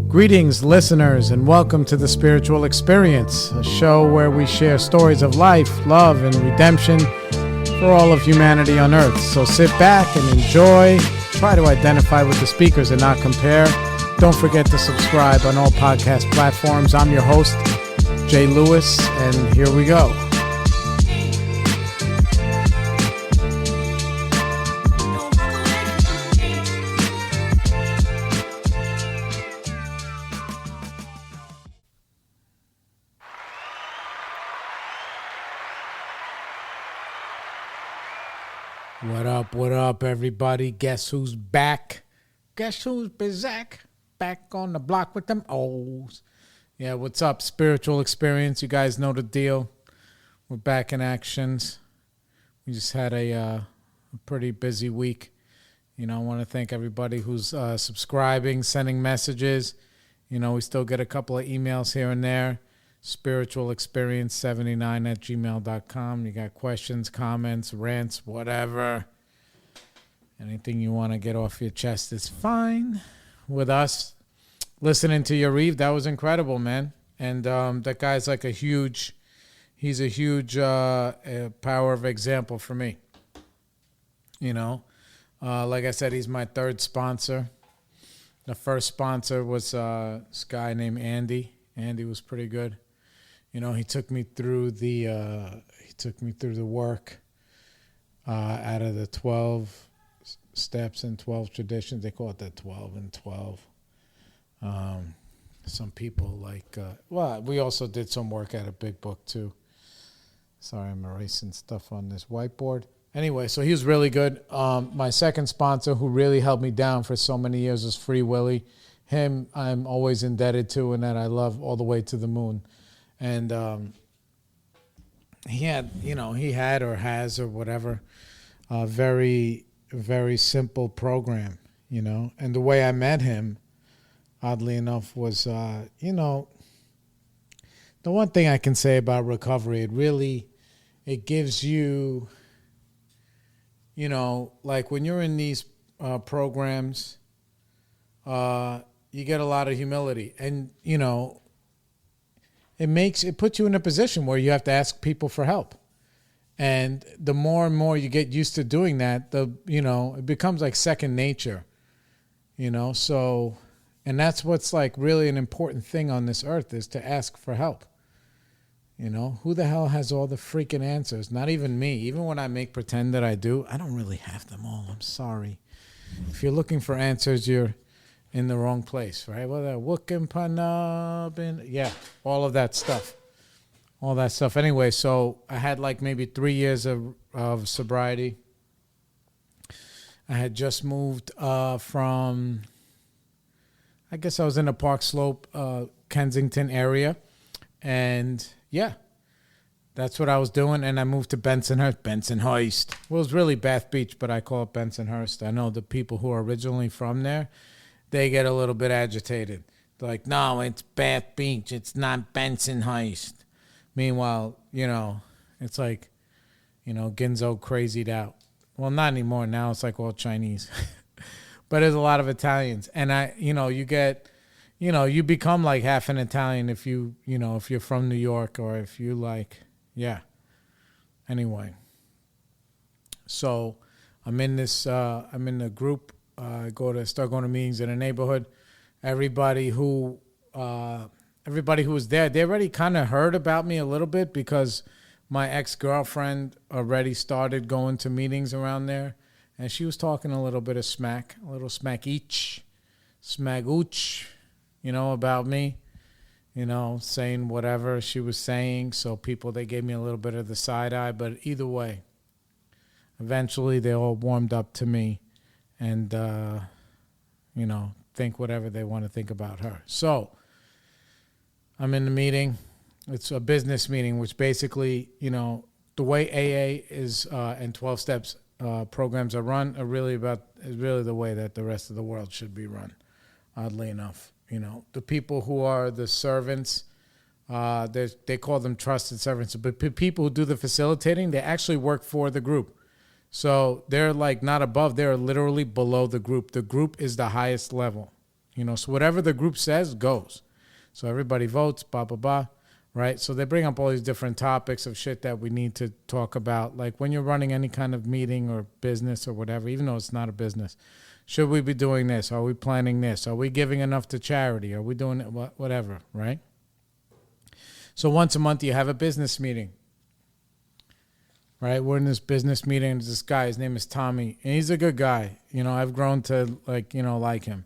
Greetings, listeners, and welcome to The Spiritual Experience, a show where we share stories of life, love, and redemption for all of humanity on Earth. So sit back and enjoy. Try to identify with the speakers and not compare. Don't forget to subscribe on all podcast platforms. I'm your host, Jay Lewis, and here we go. What up, everybody? Guess who's back? Guess who's back? Back on the block with them O's. Yeah, what's up, Spiritual Experience? You guys know the deal. We're back in actions. We just had a pretty busy week. You know, I want to thank everybody who's subscribing, sending messages. You know, we still get a couple of emails here and there. spiritualexperience79@gmail.com. You got questions, comments, rants, whatever. Anything you want to get off your chest is fine with us. Listening to Yariv, that was incredible, man. And that guy's like he's a huge power of example for me. You know, like I said, he's my third sponsor. The first sponsor was this guy named Andy. Andy was pretty good. You know, he took me through the work out of the 12 steps and 12 traditions. They call it the 12 and 12. Some people like, we also did some work at a big book too. Sorry, I'm erasing stuff on this whiteboard. Anyway, so he was really good. My second sponsor who really held me down for so many years was Free Willy. Him, I'm always indebted to, and that I love all the way to the moon. And he had or has or whatever, a very, very simple program, you know. And the way I met him, oddly enough, was, the one thing I can say about recovery, it gives you, you know, like when you're in these programs, you get a lot of humility, and, you know, it puts you in a position where you have to ask people for help. And the more and more you get used to doing that, it becomes like second nature, you know? So, and that's what's like really an important thing on this earth, is to ask for help. You know, who the hell has all the freaking answers? Not even me. Even when I make pretend that I do, I don't really have them all. I'm sorry. If you're looking for answers, you're in the wrong place, right? Well, all of that stuff. All that stuff. Anyway, so I had like maybe 3 years of sobriety. I had just moved from, I guess I was in the Park Slope, Kensington area. And yeah, that's what I was doing. And I moved to Bensonhurst. Well, it was really Bath Beach, but I call it Bensonhurst. I know the people who are originally from there, they get a little bit agitated. They're like, no, it's Bath Beach. It's not Bensonhurst. Meanwhile, you know, it's like, you know, Ginzo crazied out. Well, not anymore. Now it's like all Chinese. But there's a lot of Italians. And you become like half an Italian if if you're from New York, or if you like, yeah. Anyway. So I'm in the group. I start going to meetings in the neighborhood. Everybody who was there, they already kind of heard about me a little bit, because my ex-girlfriend already started going to meetings around there, and she was talking a little bit of smack, a little smagooch, you know, about me, you know, saying whatever she was saying. So they gave me a little bit of the side eye, but either way, eventually they all warmed up to me and, think whatever they want to think about her. So I'm in the meeting. It's a business meeting, which basically, you know, the way AA is and 12 steps programs are run is really the way that the rest of the world should be run, oddly enough. You know, the people who are the servants, they call them trusted servants, but people who do the facilitating, they actually work for the group. So they're like not above, they're literally below the group. The group is the highest level. So whatever the group says goes. So everybody votes, blah, blah, blah, right? So they bring up all these different topics of shit that we need to talk about. Like when you're running any kind of meeting or business or whatever, even though it's not a business, should we be doing this? Are we planning this? Are we giving enough to charity? Are we doing whatever, right? So once a month you have a business meeting, right? We're in this business meeting. And this guy, his name is Tommy, and he's a good guy. I've grown to like him.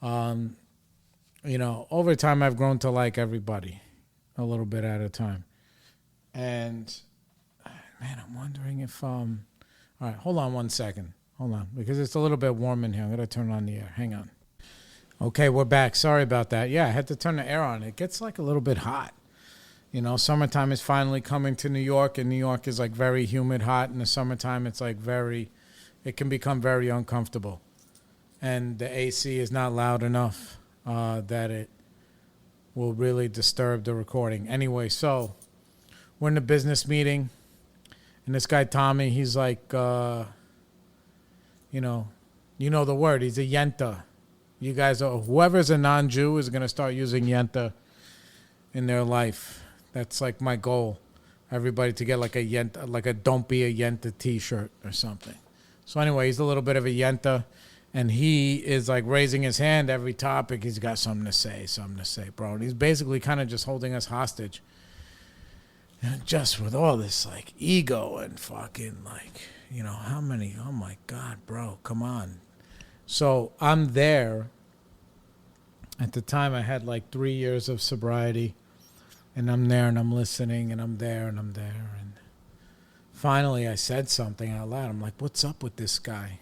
Over time, I've grown to like everybody a little bit at a time. And, man, I'm wondering if, all right, hold on one second. Hold on, because it's a little bit warm in here. I'm going to turn on the air. Hang on. Okay, we're back. Sorry about that. Yeah, I had to turn the air on. It gets like a little bit hot. Summertime is finally coming to New York, and New York is like very humid, hot. In the summertime, it's like it can become very uncomfortable. And the AC is not loud enough that it will really disturb the recording. Anyway, so we're in a business meeting, and this guy, Tommy, he's like, you know the word. He's a yenta. You guys, whoever's a non-Jew is going to start using yenta in their life. That's like my goal. Everybody to get like a yenta, like a "Don't Be a Yenta" T-shirt or something. So anyway, he's a little bit of a yenta, and he is like raising his hand every topic. He's got something to say, bro. And he's basically kind of just holding us hostage. And just with all this like ego and fucking like, how many, oh my God, bro, come on. So I'm there. At the time I had like 3 years of sobriety, and I'm there and I'm listening and I'm there and I'm there. And finally I said something out loud. I'm like, what's up with this guy?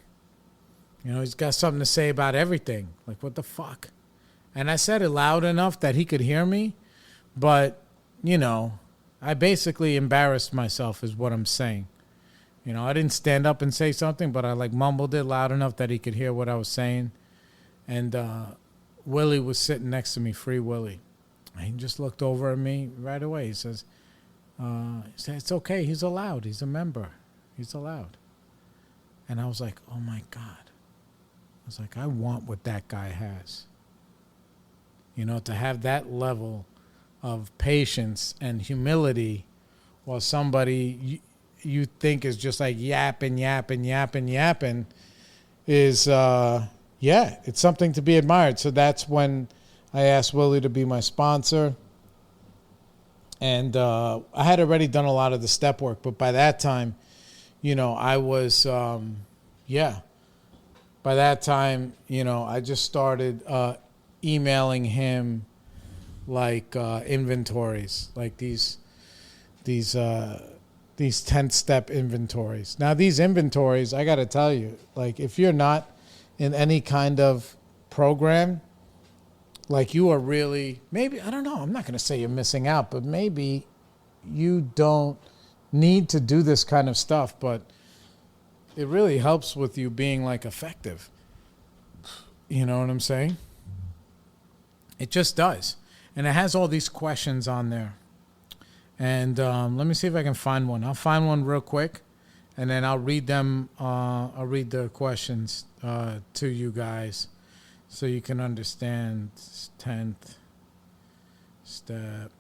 He's got something to say about everything. Like, what the fuck? And I said it loud enough that he could hear me, but, I basically embarrassed myself is what I'm saying. I didn't stand up and say something, but I like mumbled it loud enough that he could hear what I was saying. And Willie was sitting next to me, Free Willie. He just looked over at me right away. He said, it's okay. He's allowed. He's a member. He's allowed. And I was like, oh my God. I was like, I want what that guy has. To have that level of patience and humility while somebody you think is just like yapping is, it's something to be admired. So that's when I asked Willie to be my sponsor. And I had already done a lot of the step work, but by that time, I was, by that time, I just started emailing him like inventories, like these 10-step inventories. Now, these inventories, I got to tell you, like if you're not in any kind of program, like you are really, maybe, I don't know, I'm not going to say you're missing out, but maybe you don't need to do this kind of stuff, but it really helps with you being like effective. You know what I'm saying? It just does. And it has all these questions on there. And let me see if I can find one. I'll find one real quick, and then I'll read them. I'll read the questions to you guys so you can understand. 10th step.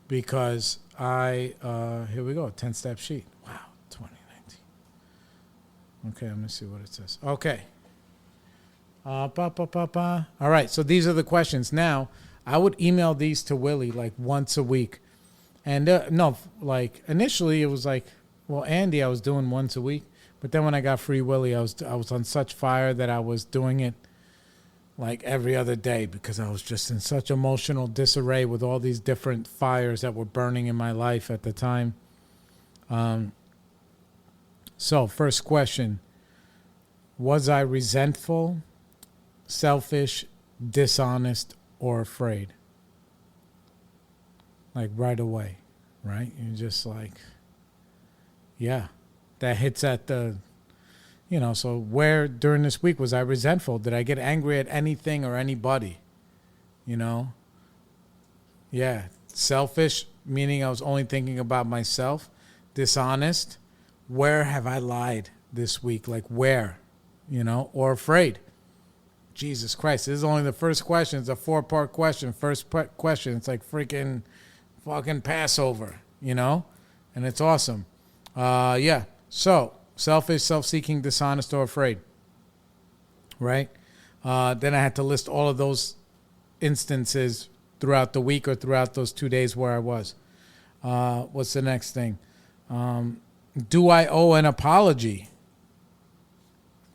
Because here we go, 10-step sheet. Wow, 2019. Okay, let me see what it says. Okay. All right, so these are the questions. Now, I would email these to Willie like once a week. And initially it was like, well, Andy, I was doing once a week. But then when I got Free Willie, I was on such fire that I was doing it like every other day because I was just in such emotional disarray with all these different fires that were burning in my life at the time. So first question, was I resentful, selfish, dishonest, or afraid? Like right away, right? You're just like, yeah, that hits at the, so where during this week was I resentful? Did I get angry at anything or anybody? Yeah. Selfish, meaning I was only thinking about myself. Dishonest, where have I lied this week? Like where, or afraid? Jesus Christ. This is only the first question. It's a 4-part question. First question. It's like freaking fucking Passover, you know? And it's awesome. Yeah. So, selfish, self-seeking, dishonest, or afraid. Right? Then I had to list all of those instances throughout the week or throughout those 2 days where I was. What's the next thing? Do I owe an apology?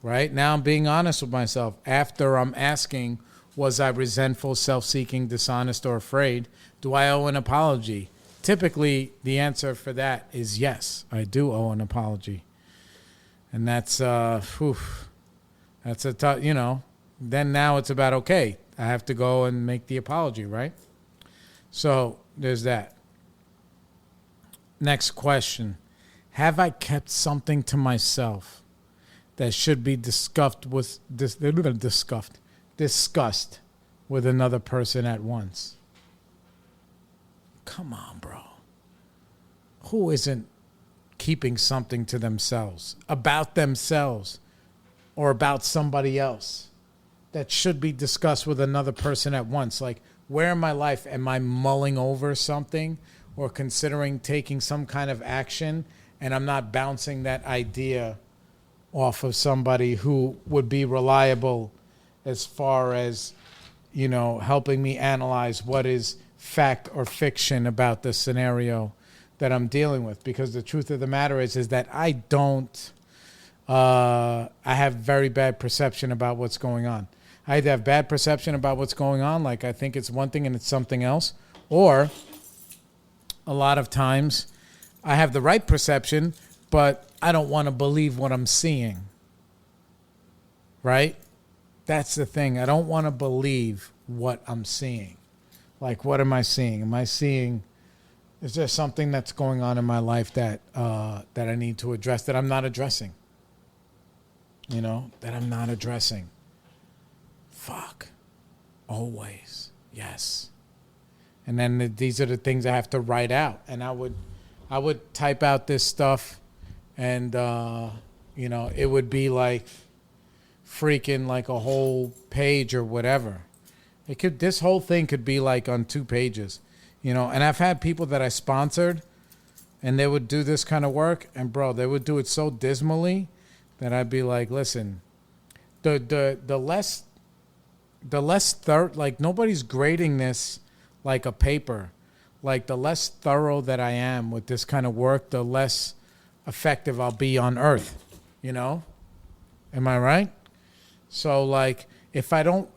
Right? Now I'm being honest with myself. After I'm asking, was I resentful, self-seeking, dishonest, or afraid? Do I owe an apology? Typically, the answer for that is yes, I do owe an apology. And that's, that's a tough, you know, then now it's about, okay, I have to go and make the apology, right? So there's that. Next question. Have I kept something to myself that should be discussed with another person at once? Come on, bro. Who isn't keeping something to themselves, about themselves, or about somebody else that should be discussed with another person at once? Like, where in my life am I mulling over something or considering taking some kind of action, and I'm not bouncing that idea off of somebody who would be reliable as far as, you know, helping me analyze what is fact or fiction about the scenario that I'm dealing with? Because the truth of the matter is that I don't, I have very bad perception about what's going on. I either have bad perception about what's going on, like I think it's one thing and it's something else, or a lot of times I have the right perception, but I don't want to believe what I'm seeing. Right? That's the thing. I don't want to believe what I'm seeing. Like, what am I seeing? Am I seeing, is there something that's going on in my life that that I need to address, that I'm not addressing? You know, that I'm not addressing. Fuck. Always. Yes. And then these are the things I have to write out. And I would type out this stuff, and, you know, it would be like freaking like a whole page or whatever. This whole thing could be like on 2 pages, you know. And I've had people that I sponsored, and they would do this kind of work, and bro, they would do it so dismally that I'd be like, listen, the less like, nobody's grading this like a paper. Like, the less thorough that I am with this kind of work, the less effective I'll be on earth, you know? Am I right? So like, if I'm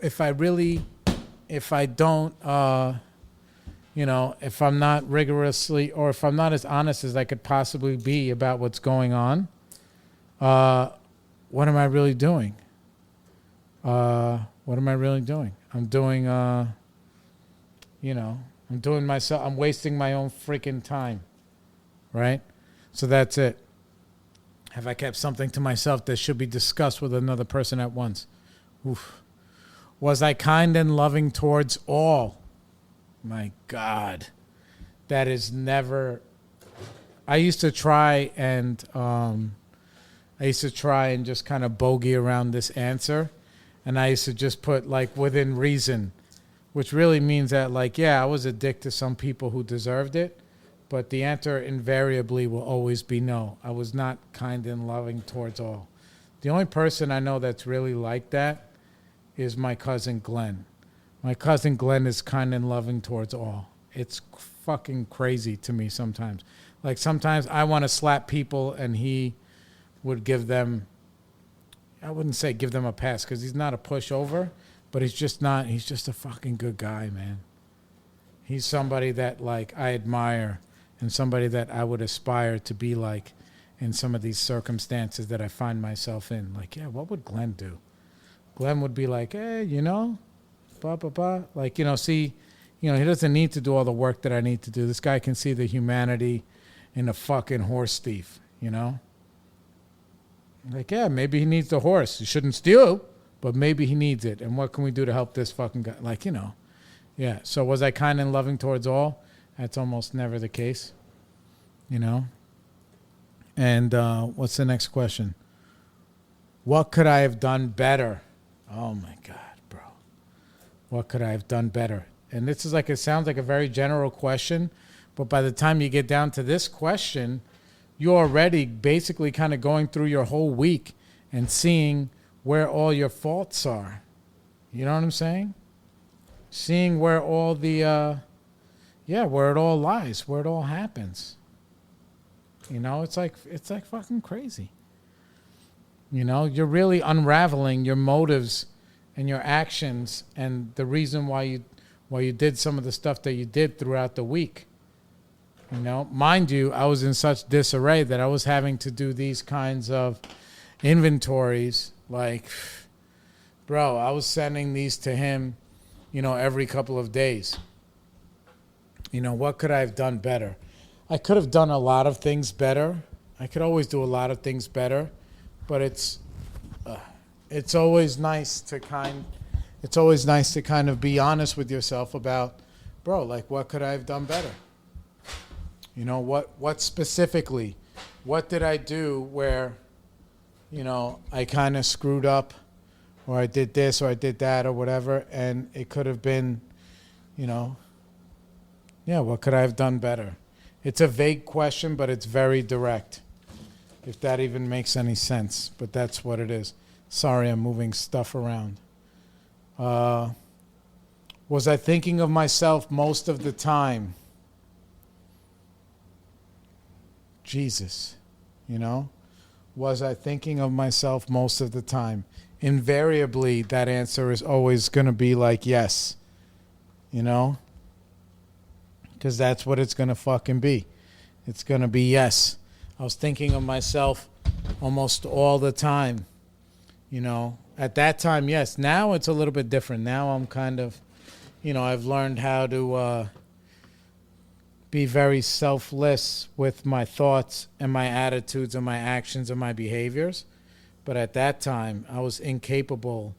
not rigorously, or if I'm not as honest as I could possibly be about what's going on, what am I really doing? What am I really doing? I'm doing, I'm wasting my own freaking time, right? So that's it. Have I kept something to myself that should be discussed with another person at once? Oof. Was I kind and loving towards all? My God. That is never... I used to try and just kind of bogey around this answer. And I used to just put, like, within reason, which really means that, like, yeah, I was a dick to some people who deserved it, but the answer invariably will always be no. I was not kind and loving towards all. The only person I know that's really like that is my cousin Glenn. My cousin Glenn is kind and loving towards all. It's fucking crazy to me sometimes. Like, sometimes I want to slap people and he would give them, I wouldn't say give them a pass, because he's not a pushover, but he's just a fucking good guy, man. He's somebody that, like, I admire, and somebody that I would aspire to be like in some of these circumstances that I find myself in. Like, yeah, what would Glenn do? Glenn would be like, hey, you know, blah, blah, blah. Like, you know, see, you know, he doesn't need to do all the work that I need to do. This guy can see the humanity in a fucking horse thief, you know? Like, yeah, maybe he needs the horse. He shouldn't steal, but maybe he needs it. And what can we do to help this fucking guy? Like, you know. Yeah, so was I kind and loving towards all? That's almost never the case, you know? And what's the next question? What could I have done better? Oh, my God. What could I have done better? And this is like, it sounds like a very general question, but by the time you get down to this question, you're already basically kind of going through your whole week and seeing where all your faults are. You know what I'm saying? Seeing where all the, where it all lies, where it all happens. You know, it's like fucking crazy. You know, you're really unraveling your motives and your actions and the reason why you did some of the stuff that you did throughout the week. You know, mind you, I was in such disarray that I was having to do these kinds of inventories. Like, bro, I was sending these to him, you know, every couple of days. You know, what could I have done better? I could have done a lot of things better. I could always do a lot of things better, but it's always nice to kind of be honest with yourself about, bro, like, what could I have done better? You know, what specifically, what did I do where, you know, I kind of screwed up, or I did this or I did that or whatever, and it could have been, you know, what could I have done better? It's a vague question, but it's very direct, if that even makes any sense, but that's what it is. Sorry, I'm moving stuff around. Was I thinking of myself most of the time? Jesus, you know? Was I thinking of myself most of the time? Invariably, that answer is always going to be like, yes. You know? Because that's what it's going to fucking be. It's going to be yes. I was thinking of myself almost all the time. You know? At that time, yes. Now it's a little bit different. Now I'm kind of, you know, I've learned how to be very selfless with my thoughts and my attitudes and my actions and my behaviors. But at that time, I was incapable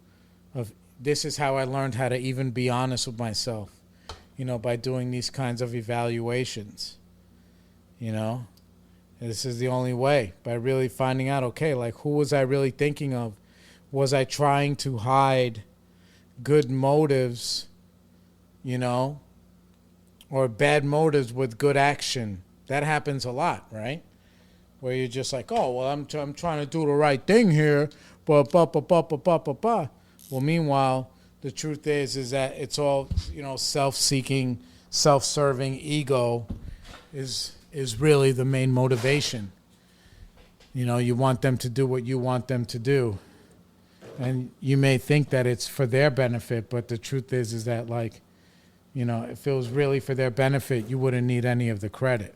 of, this is how I learned how to even be honest with myself, you know, by doing these kinds of evaluations, you know. This is the only way, by really finding out, okay, like, who was I really thinking of? Was I trying to hide good motives, you know, or bad motives with good action? That happens a lot, right? Where you're just like, oh, well, I'm trying to do the right thing here, but. Well, meanwhile, the truth is that it's all, you know, self-seeking, self-serving ego is really the main motivation. You know, you want them to do what you want them to do. And you may think that it's for their benefit, but the truth is that, like, you know, if it was really for their benefit, you wouldn't need any of the credit.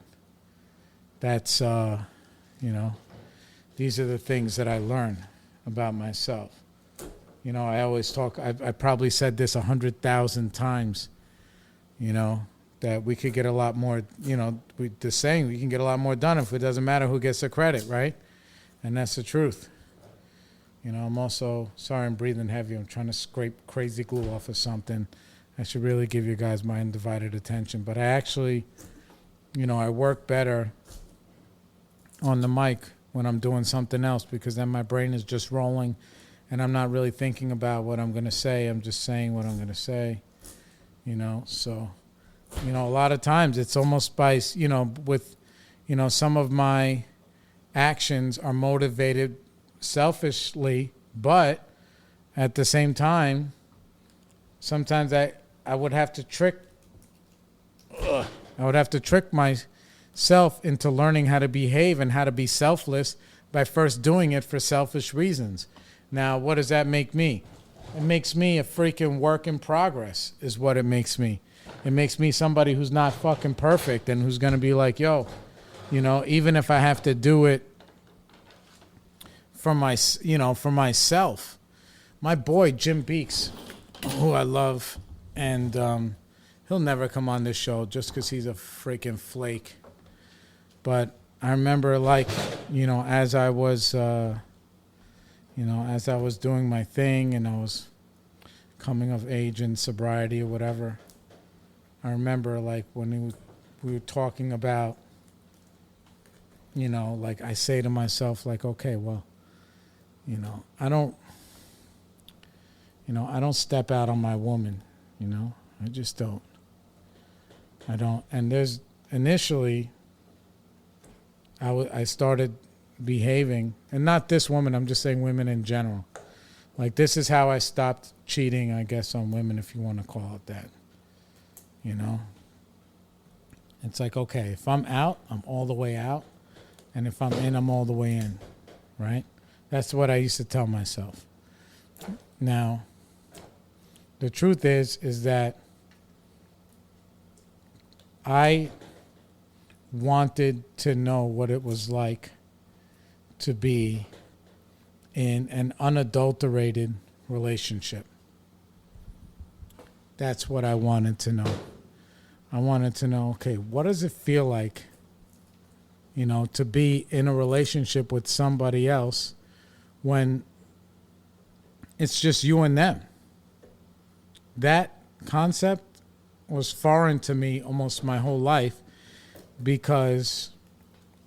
That's, you know, these are the things that I learned about myself. You know, I always talk, I probably said this 100,000 times, you know, that we could get a lot more, you know, the saying, we can get a lot more done if it doesn't matter who gets the credit, right? And that's the truth. You know, I'm also, sorry I'm breathing heavy. I'm trying to scrape crazy glue off of something. I should really give you guys my undivided attention. But I actually, you know, I work better on the mic when I'm doing something else, because then my brain is just rolling and I'm not really thinking about what I'm going to say. I'm just saying what I'm going to say, you know. So, you know, a lot of times it's almost by, you know, with, you know, some of my actions are motivated selfishly, but at the same time, sometimes I would have to trick myself into learning how to behave and how to be selfless by first doing it for selfish reasons. Now, what does that make me? It makes me a freaking work in progress, is what it makes me. It makes me somebody who's not fucking perfect and who's going to be like, yo, you know, even if I have to do it for myself. My boy, Jim Beeks, who I love, and he'll never come on this show just because he's a freaking flake. But I remember, like, you know, as I was doing my thing and I was coming of age in sobriety or whatever, I remember, like, when we were talking about, you know, like, I say to myself, like, okay, well, you know, I don't step out on my woman. you know? I just don't. I don't. And there's initially, I started behaving, and not this woman, I'm just saying women in general. Like, this is how I stopped cheating, I guess, on women, if you want to call it that. You know? It's like, okay, if I'm out, I'm all the way out. And if I'm in, I'm all the way in. Right? That's what I used to tell myself. Now, the truth is that I wanted to know what it was like to be in an unadulterated relationship. That's what I wanted to know. I wanted to know, okay, what does it feel like, you know, to be in a relationship with somebody else when it's just you and them? That concept was foreign to me almost my whole life, because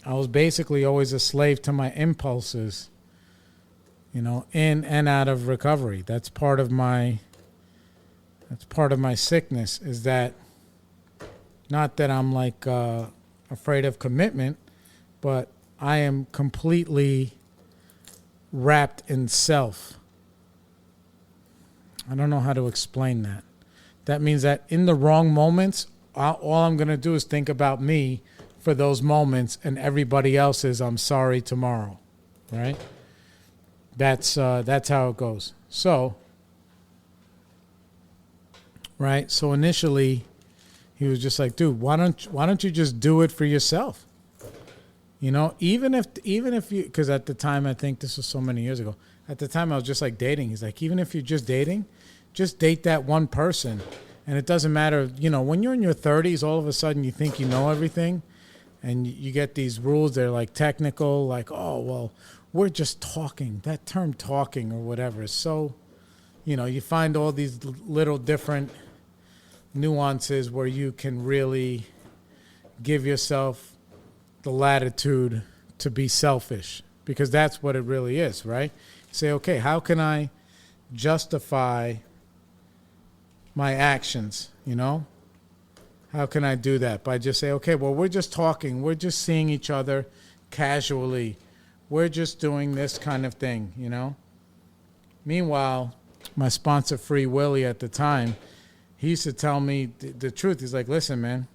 I was basically always a slave to my impulses, you know, in and out of recovery. That's part of my sickness, is that, not that I'm like afraid of commitment, but I am completely wrapped in self. I don't know how to explain that. That means that in the wrong moments, all I'm going to do is think about me for those moments, and everybody else is, I'm sorry, tomorrow. Right? That's how it goes. So, right? So initially, he was just like, dude, why don't you just do it for yourself? You know, even if you, because at the time, I think this was so many years ago, at the time I was just like dating. He's like, even if you're just dating, just date that one person. And it doesn't matter, you know, when you're in your 30s, all of a sudden you think you know everything, and you get these rules that are like technical, like, oh, well, we're just talking. That term talking or whatever is so, you know, you find all these little different nuances where you can really give yourself the latitude to be selfish, because that's what it really is, right? Say, okay, how can I justify my actions, you know? How can I do that? By just say, okay, well, we're just talking. We're just seeing each other casually. We're just doing this kind of thing, you know? Meanwhile, my sponsor, Free Willy, at the time, he used to tell me the truth. He's like, listen, man,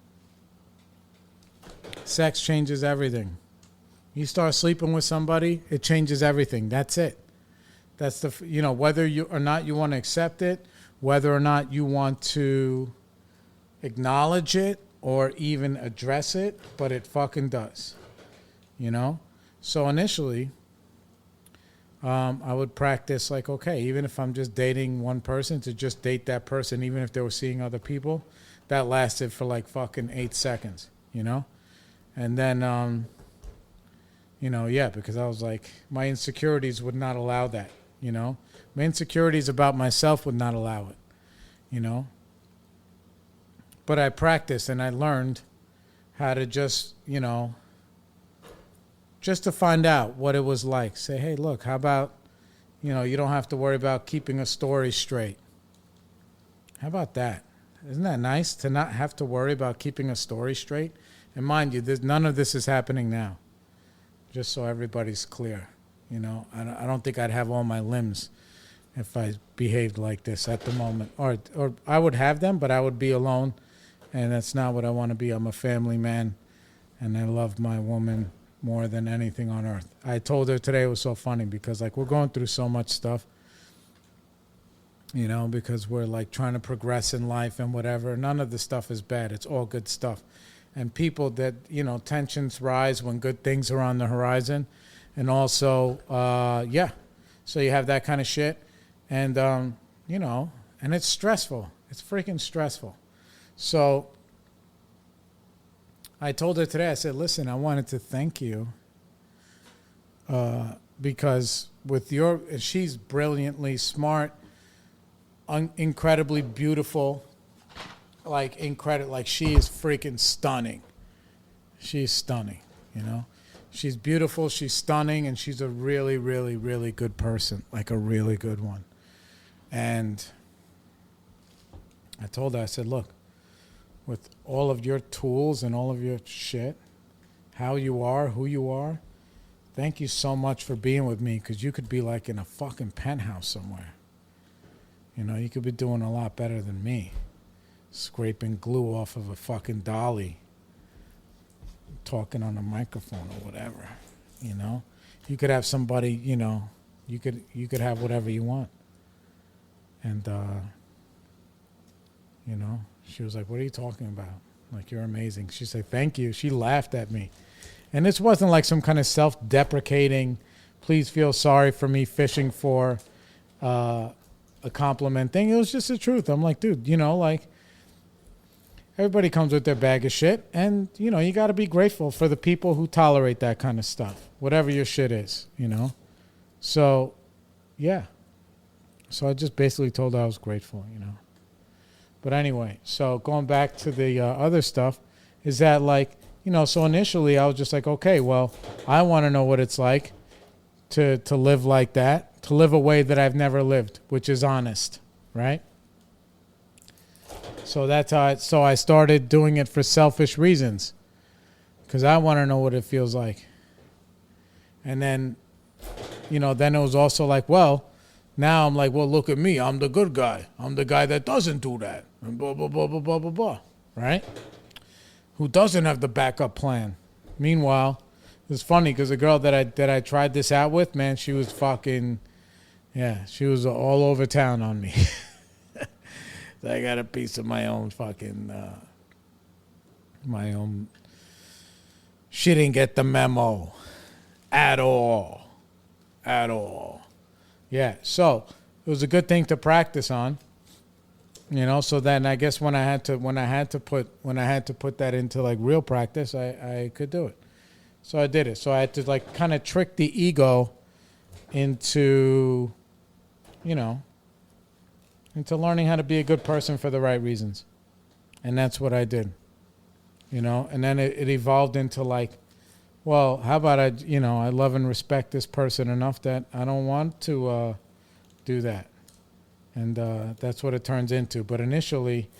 sex changes everything. You start sleeping with somebody, it changes everything. That's it. That's the, you know, whether you or not you want to accept it, whether or not you want to acknowledge it or even address it, but it fucking does, you know? So initially, I would practice like, okay, even if I'm just dating one person, to just date that person, even if they were seeing other people. That lasted for like fucking 8 seconds, you know? And then, you know, yeah, because I was like, my insecurities would not allow that, you know? My insecurities about myself would not allow it, you know? But I practiced and I learned how to just, you know, just to find out what it was like. Say, hey, look, how about, you know, you don't have to worry about keeping a story straight. How about that? Isn't that nice to not have to worry about keeping a story straight? And mind you, none of this is happening now. Just so everybody's clear, you know. I don't think I'd have all my limbs if I behaved like this at the moment. Or I would have them, but I would be alone. And that's not what I want to be. I'm a family man, and I love my woman more than anything on earth. I told her today, it was so funny because, like, we're going through so much stuff, you know, because we're, like, trying to progress in life and whatever. None of the stuff is bad. It's all good stuff. And people that, you know, tensions rise when good things are on the horizon. And also, yeah, so you have that kind of shit. And, you know, and it's stressful. It's freaking stressful. So I told her today, I said, listen, I wanted to thank you because with your, she's brilliantly smart, incredibly beautiful, like she is freaking stunning. She's stunning, you know. She's beautiful, she's stunning, and she's a really, really, really good person, like a really good one. And I told her, I said, look, with all of your tools and all of your shit, how you are, who you are, thank you so much for being with me, because you could be like in a fucking penthouse somewhere. You know, you could be doing a lot better than me. Scraping glue off of a fucking dolly. Talking on a microphone or whatever. You know? You could have somebody, you know, you could have whatever you want. And, you know, she was like, what are you talking about? Like, you're amazing. She said, thank you. She laughed at me. And this wasn't like some kind of self-deprecating, please feel sorry for me fishing for a compliment thing. It was just the truth. I'm like, dude, you know, like, everybody comes with their bag of shit. And, you know, you got to be grateful for the people who tolerate that kind of stuff, whatever your shit is, you know. So, yeah. So I just basically told her I was grateful, you know. But anyway, so going back to the other stuff, is that like, you know, so initially I was just like, okay, well, I want to know what it's like to live like that, to live a way that I've never lived, which is honest, right? So that's how I started doing it for selfish reasons, because I want to know what it feels like. And then, you know, then it was also like, well, now I'm like, well, look at me. I'm the good guy. I'm the guy that doesn't do that. And blah, blah, blah, blah, blah, blah, blah. Right? Who doesn't have the backup plan. Meanwhile, it was funny because the girl that I tried this out with, man, she was fucking, yeah, she was all over town on me. So I got a piece of my own fucking, she didn't get the memo at all. At all. Yeah, so it was a good thing to practice on, you know. So then I guess when I had to put that into like real practice, I could do it. So I did it. So I had to like kind of trick the ego into, you know, into learning how to be a good person for the right reasons, and that's what I did, you know. And then it evolved into like, well, how about I love and respect this person enough that I don't want to do that. And that's what it turns into. But initially,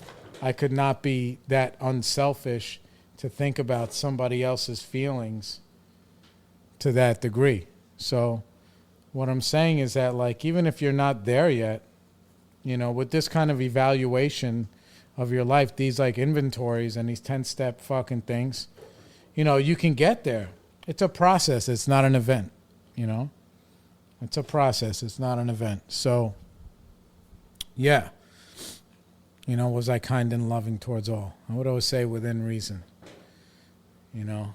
I could not be that unselfish to think about somebody else's feelings to that degree. So what I'm saying is that, like, even if you're not there yet, you know, with this kind of evaluation of your life, these, like, inventories and these 10-step fucking things, you know, you can get there. It's a process. It's not an event, you know. It's a process. It's not an event. So, yeah. You know, was I kind and loving towards all? I would always say within reason. You know.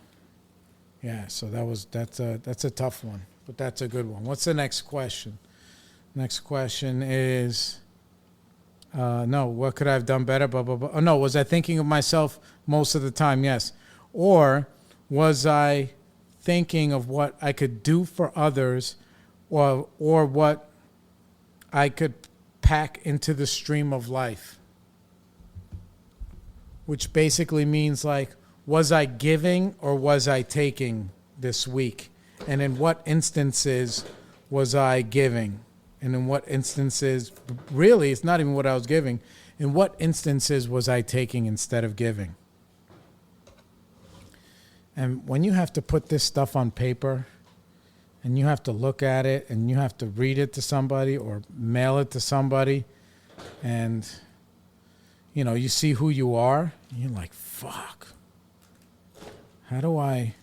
Yeah, so that's a tough one, but that's a good one. What's the next question? Next question is, no, what could I have done better? Blah, blah, blah. Oh, no, was I thinking of myself most of the time? Yes. Or was I thinking of what I could do for others, or what I could pack into the stream of life? Which basically means, like, was I giving or was I taking this week? And in what instances was I giving? And in what instances, really, it's not even what I was giving. In what instances was I taking instead of giving? And when you have to put this stuff on paper and you have to look at it and you have to read it to somebody or mail it to somebody, and, you know, you see who you are, and you're like, fuck. How do I,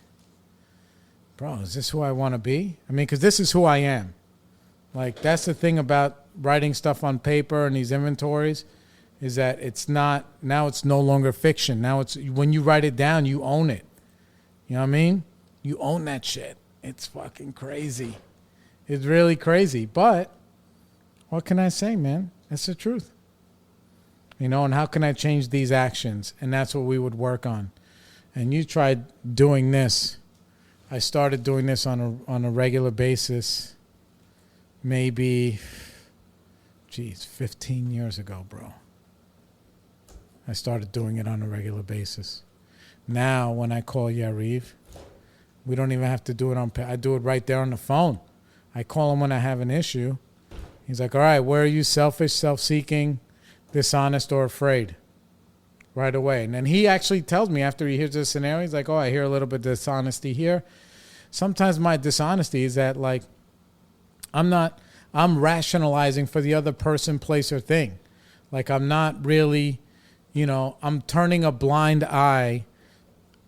bro, is this who I want to be? I mean, because this is who I am. Like, that's the thing about writing stuff on paper and these inventories, is that it's not, now it's no longer fiction. Now it's, when you write it down, you own it. You know what I mean? You own that shit. It's fucking crazy. It's really crazy. But what can I say, man? That's the truth. You know, and how can I change these actions? And that's what we would work on. And you tried doing this. I started doing this on a regular basis maybe, 15 years ago, bro. I started doing it on a regular basis. Now, when I call Yariv, we don't even have to do it on, I do it right there on the phone. I call him when I have an issue. He's like, all right, where are you selfish, self-seeking, dishonest or afraid right away. And then he actually tells me after he hears the scenario, he's like, oh, I hear a little bit of dishonesty here. Sometimes my dishonesty is that, like, I'm rationalizing for the other person, place, or thing. Like, I'm not really, I'm turning a blind eye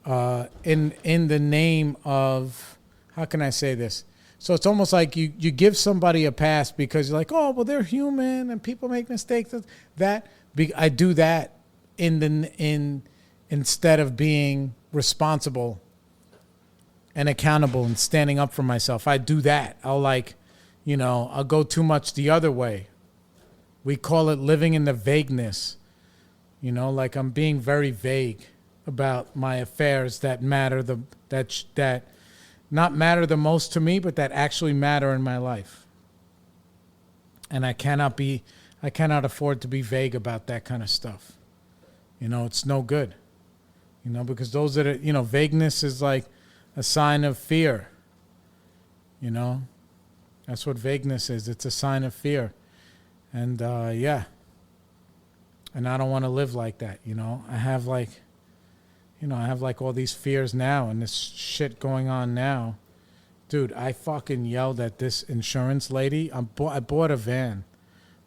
in the name of, how can I say this? So it's almost like you give somebody a pass because you're like, oh, well, they're human and people make mistakes. I do that instead of being responsible and accountable and standing up for myself. I do that. I'll go too much the other way. We call it living in the vagueness. Like I'm being very vague about my affairs that matter, that not matter the most to me, but that actually matter in my life. And I cannot afford to be vague about that kind of stuff. It's no good. Because those that are, vagueness is like a sign of fear. That's what vagueness is. It's a sign of fear. And yeah. And I don't want to live like that, I have all these fears now and this shit going on now. Dude, I fucking yelled at this insurance lady. I bought a van,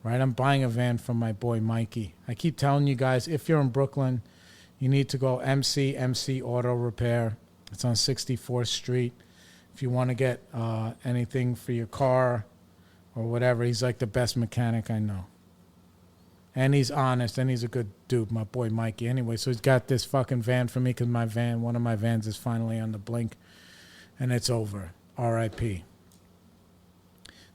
right? I'm buying a van from my boy Mikey. I keep telling you guys, if you're in Brooklyn, you need to go MC Auto Repair. It's on 64th Street. If you want to get anything for your car or whatever, he's like the best mechanic I know. And he's honest, and he's a good dude, my boy Mikey. Anyway, so he's got this fucking van for me because one of my vans is finally on the blink, and it's over. R.I.P.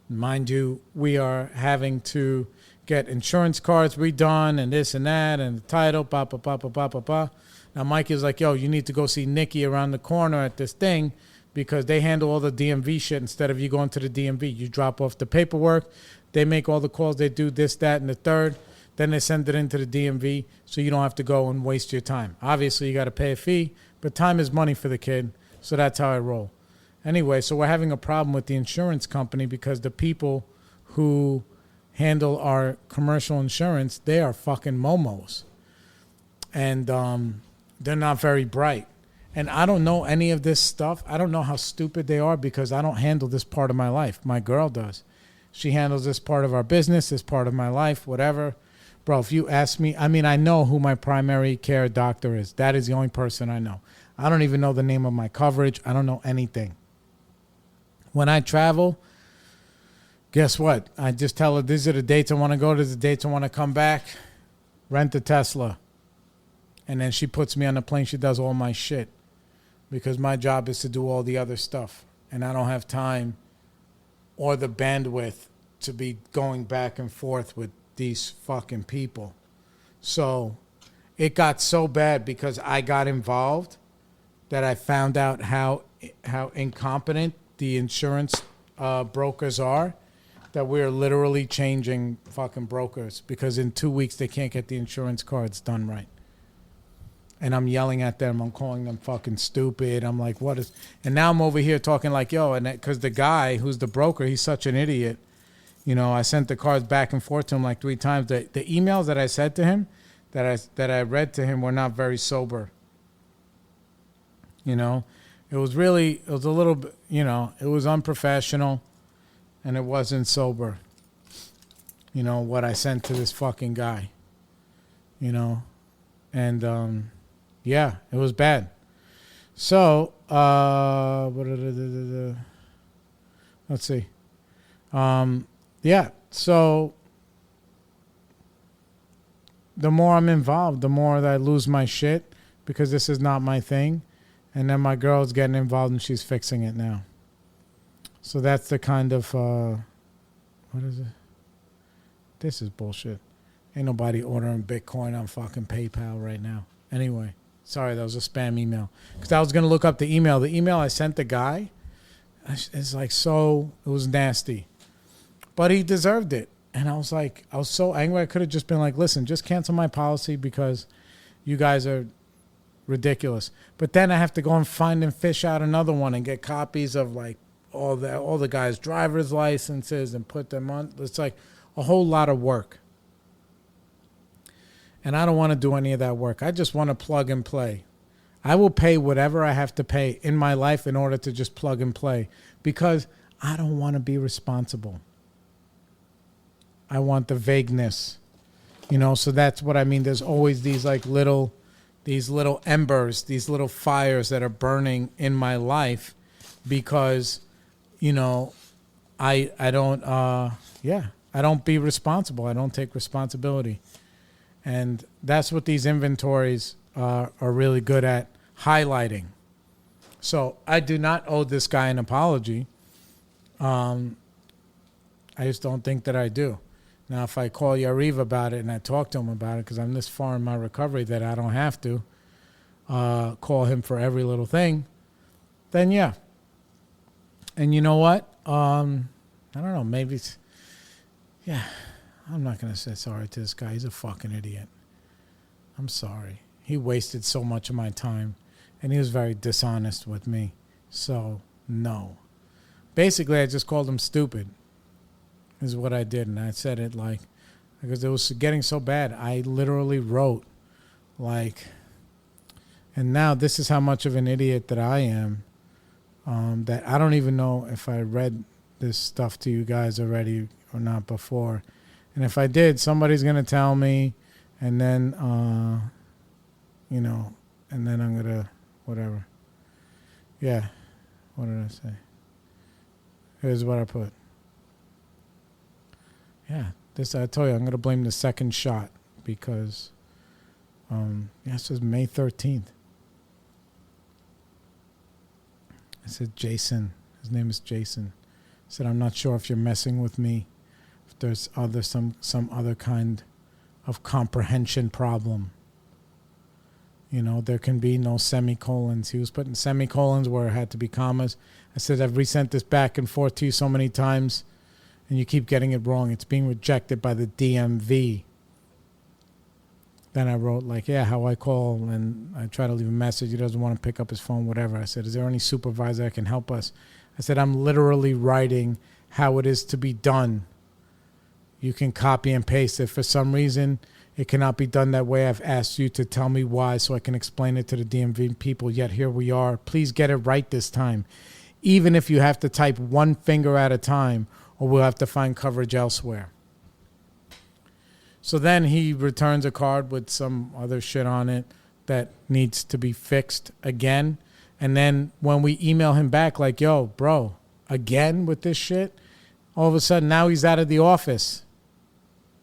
Mind you, we are having to get insurance cards redone and this and that and the title, ba, ba, ba, ba, ba, ba, ba. Now, Mikey's like, yo, you need to go see Nikki around the corner at this thing because they handle all the DMV shit instead of you going to the DMV. You drop off the paperwork. They make all the calls. They do this, that, and the third. Then they send it into the DMV so you don't have to go and waste your time. Obviously, you got to pay a fee, but time is money for the kid, so that's how I roll. Anyway, so we're having a problem with the insurance company because the people who handle our commercial insurance, they are fucking momos. And they're not very bright. And I don't know any of this stuff. I don't know how stupid they are because I don't handle this part of my life. My girl does. She handles this part of our business, this part of my life, whatever. Bro, if you ask me, I know who my primary care doctor is. That is the only person I know. I don't even know the name of my coverage. I don't know anything. When I travel, guess what? I just tell her, these are the dates I want to go to, the dates I want to come back. Rent a Tesla. And then she puts me on the plane. She does all my shit. Because my job is to do all the other stuff. And I don't have time or the bandwidth to be going back and forth with these fucking people. So it got so bad because I got involved that I found out how incompetent the insurance brokers are, that we're literally changing fucking brokers because in 2 weeks they can't get the insurance cards done right. And I'm yelling at them. I'm calling them fucking stupid. I'm like, what is... And now I'm over here talking like, yo, and because the guy who's the broker, he's such an idiot. I sent the cards back and forth to him like 3 times. The emails that I said to him, that I read to him were not very sober. It was a little bit, it was unprofessional and it wasn't sober. What I sent to this fucking guy. And, yeah, it was bad. So, let's see. Yeah, so the more I'm involved, the more that I lose my shit because this is not my thing. And then my girl's getting involved and she's fixing it now. So that's the kind of, what is it? This is bullshit. Ain't nobody ordering Bitcoin on fucking PayPal right now. Anyway, sorry, that was a spam email. Because I was going to look up the email. The email I sent the guy, it's like so, it was nasty. But he deserved it. And I was so angry. I could have just been like, listen, just cancel my policy because you guys are ridiculous. But then I have to go and find and fish out another one and get copies of like all the guys' driver's licenses and put them on. It's like a whole lot of work. And I don't want to do any of that work. I just want to plug and play. I will pay whatever I have to pay in my life in order to just plug and play because I don't want to be responsible. I want the vagueness, so that's what I mean. There's always these little embers, these little fires that are burning in my life because, I don't, I don't be responsible. I don't take responsibility. And that's what these inventories are really good at highlighting. So I do not owe this guy an apology. I just don't think that I do. Now, if I call Yariv about it and I talk to him about it, because I'm this far in my recovery that I don't have to call him for every little thing, then yeah. And you know what? I don't know. Maybe it's, yeah. I'm not going to say sorry to this guy. He's a fucking idiot. I'm sorry. He wasted so much of my time, and he was very dishonest with me. So, no. Basically, I just called him stupid, is what I did. And I said it because it was getting so bad. I literally wrote, and now this is how much of an idiot that I am, that I don't even know if I read this stuff to you guys already or not before. And if I did, somebody's going to tell me, and then, and then I'm going to, whatever. Yeah. What did I say? Here's what I put. Yeah. I told you, I'm going to blame the second shot because, this was May 13th. I said, Jason. His name is Jason. I said, I'm not sure if you're messing with me. There's some other kind of comprehension problem. There can be no semicolons. He was putting semicolons where it had to be commas. I said, I've resent this back and forth to you so many times, and you keep getting it wrong. It's being rejected by the DMV. Then I wrote, how I call, and I try to leave a message. He doesn't want to pick up his phone, whatever. I said, is there any supervisor that can help us? I said, I'm literally writing how it is to be done. You can copy and paste it. For some reason, it cannot be done that way. I've asked you to tell me why so I can explain it to the DMV people, yet here we are. Please get it right this time. Even if you have to type one finger at a time, or we'll have to find coverage elsewhere. So then he returns a card with some other shit on it that needs to be fixed again. And then when we email him back yo, bro, again with this shit, all of a sudden now he's out of the office.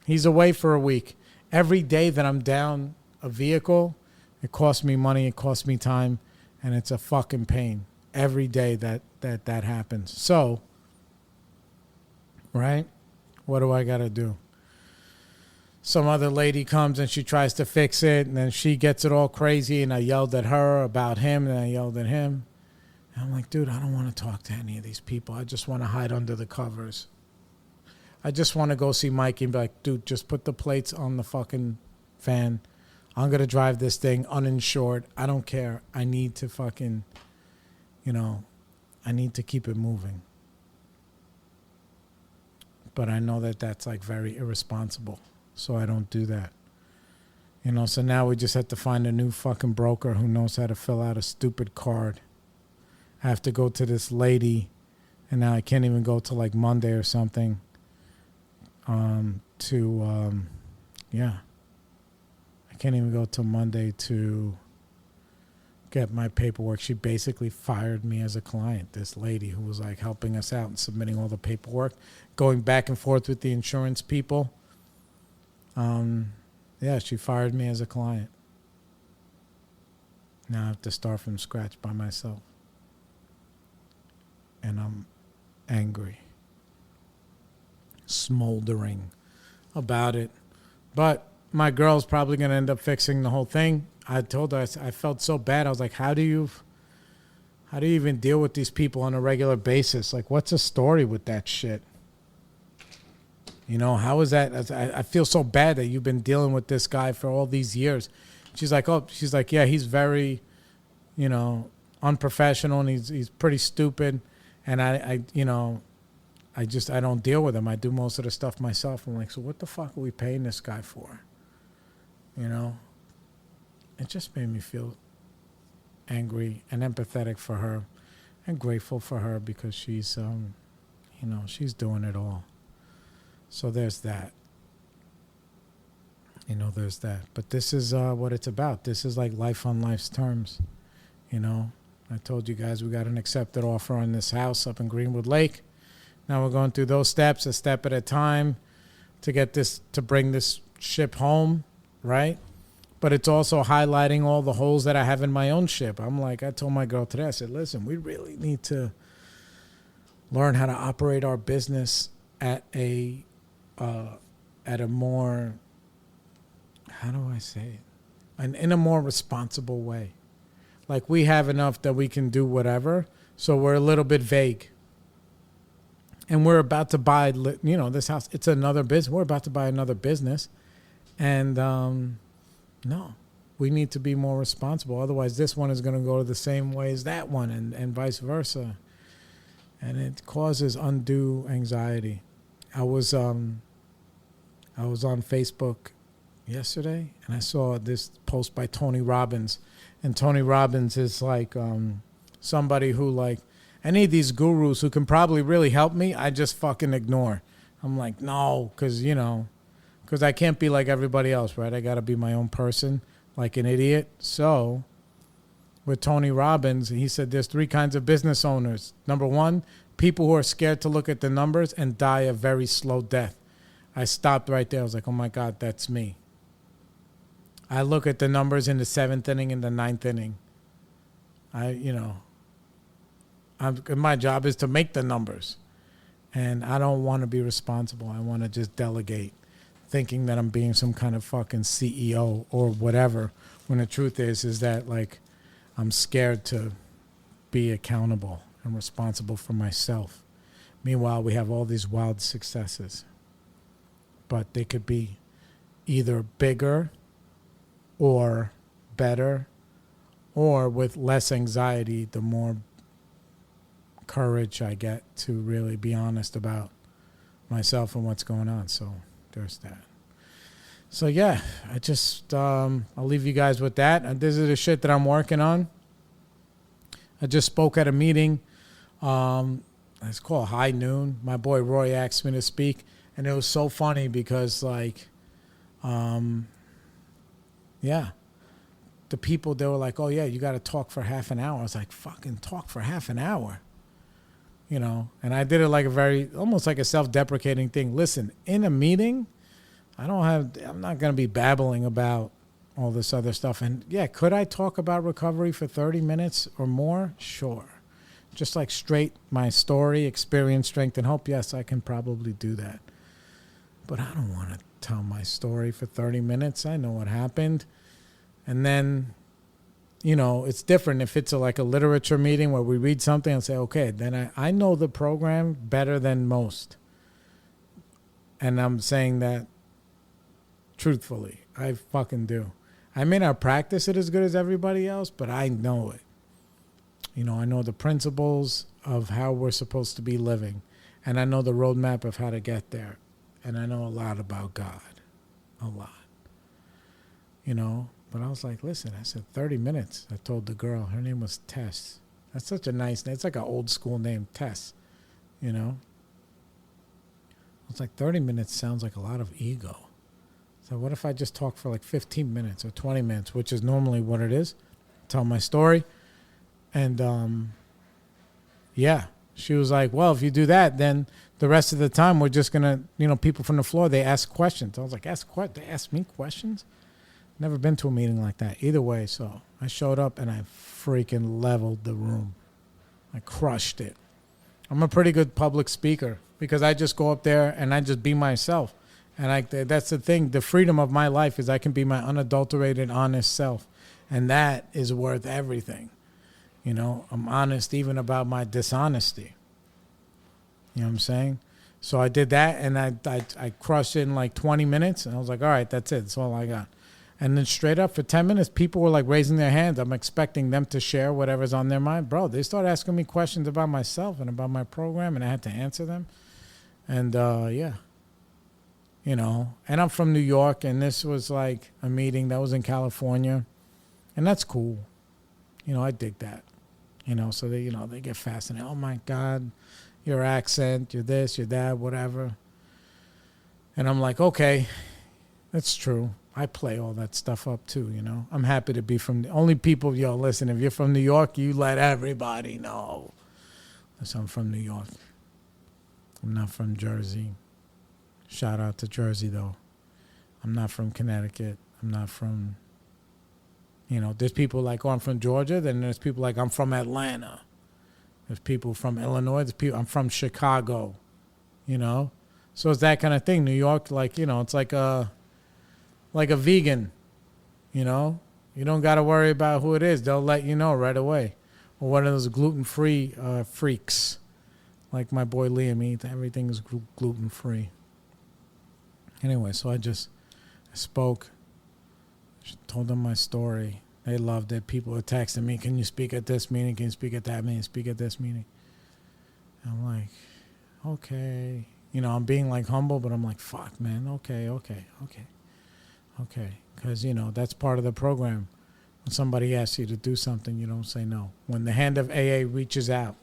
He's away for a week. Every day that I'm down a vehicle, it costs me money, it costs me time, and it's a fucking pain. Every day that happens. So, right? What do I got to do? Some other lady comes and she tries to fix it, and then she gets it all crazy, and I yelled at her about him, and I yelled at him. And I'm like, dude, I don't want to talk to any of these people. I just want to hide under the covers. I just want to go see Mikey and be like, dude, just put the plates on the fucking van. I'm going to drive this thing uninsured. I don't care. I need to fucking, I need to keep it moving. But I know that that's very irresponsible. So I don't do that. So now we just have to find a new fucking broker who knows how to fill out a stupid card. I have to go to this lady, and now I can't even go till Monday or something. I can't even go till Monday to get my paperwork. She basically fired me as a client, this lady who was helping us out and submitting all the paperwork, going back and forth with the insurance people. She fired me as a client. Now I have to start from scratch by myself. And I'm angry, smoldering about it. But my girl's probably going to end up fixing the whole thing. I told her, I felt so bad. I was like, how do you even deal with these people on a regular basis? What's the story with that shit? How is that? I feel so bad that you've been dealing with this guy for all these years. She's like, yeah, he's very, unprofessional, and he's pretty stupid. And I don't deal with him. I do most of the stuff myself. I'm like, so what the fuck are we paying this guy for? you know, it just made me feel angry and empathetic for her and grateful for her because she's, you know, she's doing it all. So there's that. You know, there's that. But this is what it's about. This is like life on life's terms. You know, I told you guys we got an accepted offer on this house up in Greenwood Lake. Now we're going through those steps, a step at a time, to get this, to bring this ship home, right? But it's also highlighting all the holes that I have in my own ship. I'm like, I told my girl today, I said, listen, we really need to learn how to operate our business at a more, how do I say it? And in a more responsible way. Like, we have enough that we can do whatever, so we're a little bit vague. And we're about to buy, you know, this house. It's another business. We're about to buy another business. And no, we need to be more responsible. Otherwise, this one is going to go the same way as that one, and vice versa. And it causes undue anxiety. I was on Facebook yesterday, and I saw this post by Tony Robbins. And Tony Robbins is like somebody who, like, any of these gurus who can probably really help me, I just fucking ignore. I'm like, no, because, you know, because I can't be like everybody else, right? I got to be my own person, like an idiot. So with Tony Robbins, he said there's 3 kinds of business owners. Number 1, people who are scared to look at the numbers and die a very slow death. I stopped right there. I was like, oh, my God, that's me. I look at the numbers in the 7th inning and the 9th inning. My job is to make the numbers. And I don't want to be responsible. I want to just delegate, thinking that I'm being some kind of fucking CEO or whatever, when the truth is that, like, I'm scared to be accountable and responsible for myself. Meanwhile, we have all these wild successes. But they could be either bigger or better, or with less anxiety, the more courage I get to really be honest about myself and what's going on. So there's that. So yeah, I just I'll leave you guys with that. And this is the shit that I'm working on. I just spoke at a meeting. It's called High Noon. My boy Roy asked me to speak, and it was so funny because, like, yeah, the people, they were like, oh yeah, you got to talk for half an hour. I was like, fucking talk for half an hour. You know, and I did it like almost like a self-deprecating thing. Listen, in a meeting, I'm not going to be babbling about all this other stuff. And yeah, could I talk about recovery for 30 minutes or more? Sure. Just like straight my story, experience, strength, and hope. Yes, I can probably do that. But I don't want to tell my story for 30 minutes. I know what happened. And then, you know, it's different if it's like a literature meeting where we read something and say, okay, then I know the program better than most. And I'm saying that truthfully. I fucking do. I may not practice it as good as everybody else, but I know it. You know, I know the principles of how we're supposed to be living. And I know the roadmap of how to get there. And I know a lot about God. A lot. You know? But I was like, listen, I said 30 minutes. I told the girl, her name was Tess. That's such a nice name. It's like an old school name, Tess. You know? It's like 30 minutes sounds like a lot of ego. So what if I just talk for like 15 minutes or 20 minutes, which is normally what it is? Tell my story. And, yeah. She was like, well, if you do that, then the rest of the time we're just going to, you know, people from the floor, they ask questions. I was like, they ask me questions? Never been to a meeting like that. Either way, so I showed up and I freaking leveled the room. I crushed it. I'm a pretty good public speaker because I just go up there and I just be myself. And that's the thing. The freedom of my life is I can be my unadulterated, honest self. And that is worth everything. You know, I'm honest even about my dishonesty. You know what I'm saying? So I did that and I crushed it in like 20 minutes. And I was like, all right, that's it. That's all I got. And then straight up for 10 minutes, people were like raising their hands. I'm expecting them to share whatever's on their mind. Bro, they started asking me questions about myself and about my program, and I had to answer them. And, yeah. you know, and I'm from New York, and this was like a meeting that was in California, and that's cool. You know, I dig that. You know, so they, you know, they get fascinated. Oh my God, your accent, you're this, you're that, whatever. And I'm like, okay, that's true. I play all that stuff up too, you know. I'm happy to be from the only people, yo, listen, if you're from New York, you let everybody know. Listen, I'm from New York. I'm not from Jersey. Shout out to Jersey, though. I'm not from Connecticut. I'm not from, you know, there's people like, oh, I'm from Georgia. Then there's people like, I'm from Atlanta. There's people from Illinois. There's people, I'm from Chicago, you know. So it's that kind of thing. New York, like, you know, it's like a vegan, you know. You don't got to worry about who it is. They'll let you know right away. Or one of those gluten-free freaks. Like my boy Liam, everything is gluten-free. Anyway, so I spoke, told them my story. They loved it. People were texting me, can you speak at this meeting? Can you speak at that meeting? Speak at this meeting. And I'm like, okay. You know, I'm being like humble, but I'm like, fuck, man. Okay. Because, you know, that's part of the program. When somebody asks you to do something, you don't say no. When the hand of AA reaches out,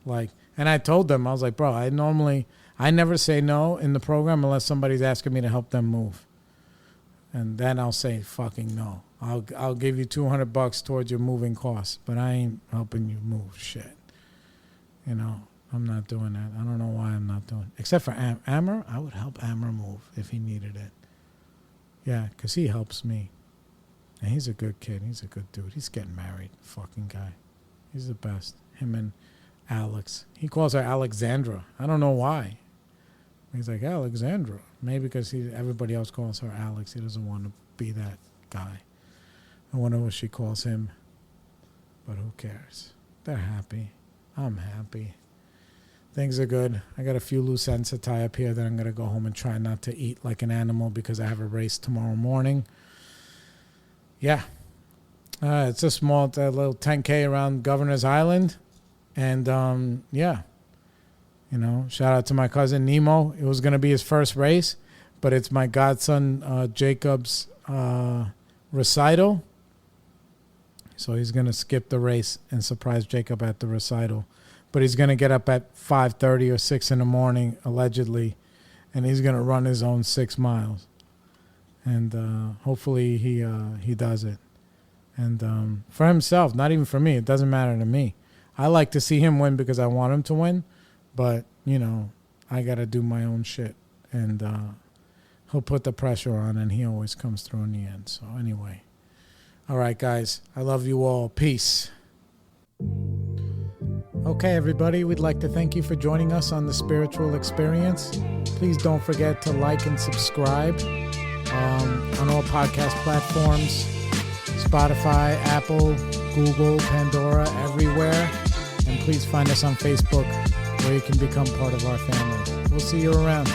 like, and I told them, I was like, bro, I never say no in the program unless somebody's asking me to help them move. And then I'll say fucking no. I'll give you $200 towards your moving costs, but I ain't helping you move shit. You know, I'm not doing that. I don't know why I'm not doing it. Except for Amr, I would help Amr move if he needed it. Yeah, because he helps me. And he's a good kid. He's a good dude. He's getting married. Fucking guy. He's the best. Him and Alex. He calls her Alexandra. I don't know why. He's like, Alexandra. Maybe because everybody else calls her Alex. He doesn't want to be that guy. I wonder what she calls him. But who cares? They're happy. I'm happy. Things are good. I got a few loose ends to tie up here that I'm going to go home and try not to eat like an animal because I have a race tomorrow morning. Yeah. It's a small little 10K around Governor's Island. And, yeah. You know, shout out to my cousin Nemo. It was going to be his first race, but it's my godson Jacob's recital. So he's going to skip the race and surprise Jacob at the recital. But he's going to get up at 5:30 or 6 in the morning, allegedly, and he's going to run his own 6 miles. And hopefully he does it. And for himself, not even for me. It doesn't matter to me. I like to see him win because I want him to win. But, you know, I got to do my own shit. And he'll put the pressure on, and he always comes through in the end. So anyway. All right, guys. I love you all. Peace. Okay, everybody. We'd like to thank you for joining us on The Spiritual Experience. Please don't forget to like and subscribe on all podcast platforms. Spotify, Apple, Google, Pandora, everywhere. And please find us on Facebook, where you can become part of our family. We'll see you around.